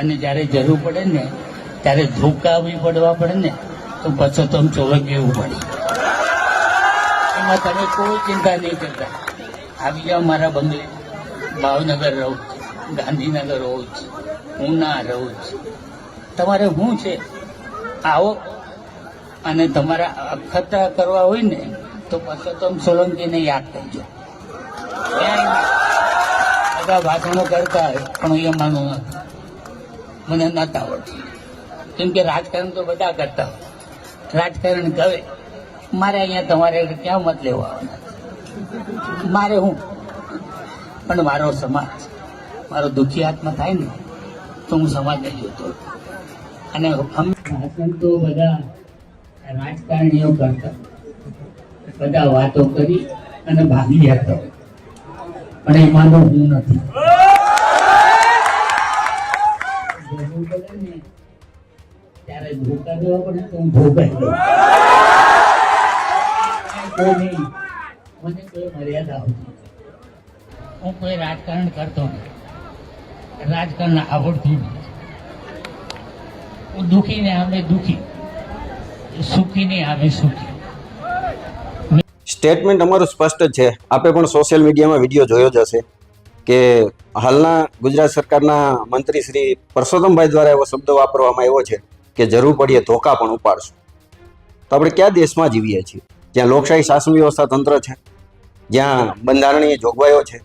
અને જ્યારે જરૂર પડે ને ત્યારે ધોકાવી પડવા પડે ને તો પરસોત્તમ સોલંકી પડે. એમાં તમે કોઈ ચિંતા નહીં કરતા. આવી જાઓ મારા બંગલે. ભાવનગર રહું છું, ગાંધીનગર રહું છું, ઉના રહું છું. તમારે શું છે, આવો. અને તમારા અખતરા કરવા હોય ને તો પરસોત્તમ સોલંકીને યાદ કરજો. બધા ભાષણો કરતા હોય પણ એ માનું નથી, મને નથી આવડતું. કેમ કે રાજકારણ તો બધા કરતા હોય, રાજકારણ ગવે. મારે અહીંયા તમારે ક્યાં મત લેવા આવવાના? મારે હું પણ મારો સમાજ, મારો દુઃખી આત્મા થાય ને તો હું સમાજને જોતો. અને ભાષણ તો બધા રાજકારણીઓ કરતા, બધા વાતો કરી અને ભાગી જતા, પણ એમાં તો હું નથી. જરૂર પડે ને ત્યારે ધોકા દેવા પડે તો હું ધોકાઈ દઉં. કોઈ નહીં, મને કોઈ મર્યાદા આવતી. હું કોઈ રાજકારણ કરતો નથી, રાજકારણ આવડતું નથી. હું દુઃખીને આવે દુઃખી, સુખીને આવે સુખી. સ્ટેટમેન્ટ અમારું સ્પષ્ટ છે. આપે પણ સોશિયલ મીડિયામાં વિડીયો જોયો જ હશે કે હાલના ગુજરાત સરકારના મંત્રી શ્રી પરસોત્તમભાઈ દ્વારા એવો શબ્દ વાપરવામાં આવ્યો છે કે જરૂર પડીએ ધોકા પણ ઉપાડશું. તો આપણે કયા દેશમાં જીવીએ છીએ જ્યાં લોકશાહી શાસન વ્યવસ્થા તંત્ર છે, જ્યાં બંધારણીય જોગવાઈઓ છે?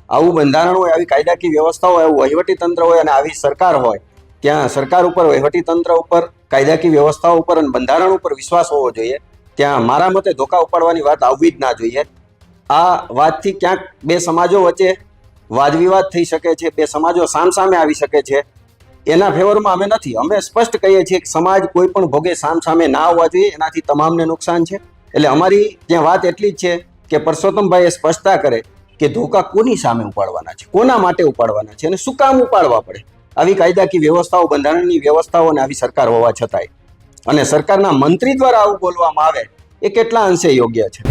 આવું બંધારણ હોય, આવી કાયદાકીય વ્યવસ્થા હોય, આવું વહીવટી તંત્ર હોય અને આવી સરકાર હોય, ત્યાં સરકાર ઉપર, વહીવટી તંત્ર ઉપર, કાયદાકીય વ્યવસ્થાઓ ઉપર અને બંધારણ ઉપર વિશ્વાસ હોવો જોઈએ. ત્યાં મારા મતે ધોકા ઉપાડવાની વાત આવવી જ ના જોઈએ. આ વાતથી ક્યાંક બે સમાજો વચ્ચે વાદવિવાદ થઈ શકે છે, બે સમાજો સામસામે આવી શકે છે. એના ફેવરમાં અમે નથી. અમે સ્પષ્ટ કહીએ છીએ કે સમાજ કોઈ પણ ભોગે સામસામે ના આવવા જોઈએ, એનાથી તમામને નુકસાન છે. એટલે અમારી ત્યાં વાત એટલી જ છે કે પરસોત્તમભાઈ એ સ્પષ્ટતા કરે કે ધોકા કોની સામે ઉપાડવાના છે, કોના માટે ઉપાડવાના છે અને શું કામ ઉપાડવા પડે. આવી કાયદાકીય વ્યવસ્થાઓ, બંધારણની વ્યવસ્થાઓ અને આવી સરકાર હોવા છતાંય અને સરકારના મંત્રી દ્વારા આવું બોલવામાં આવે એ કેટલા અંશે યોગ્ય છે?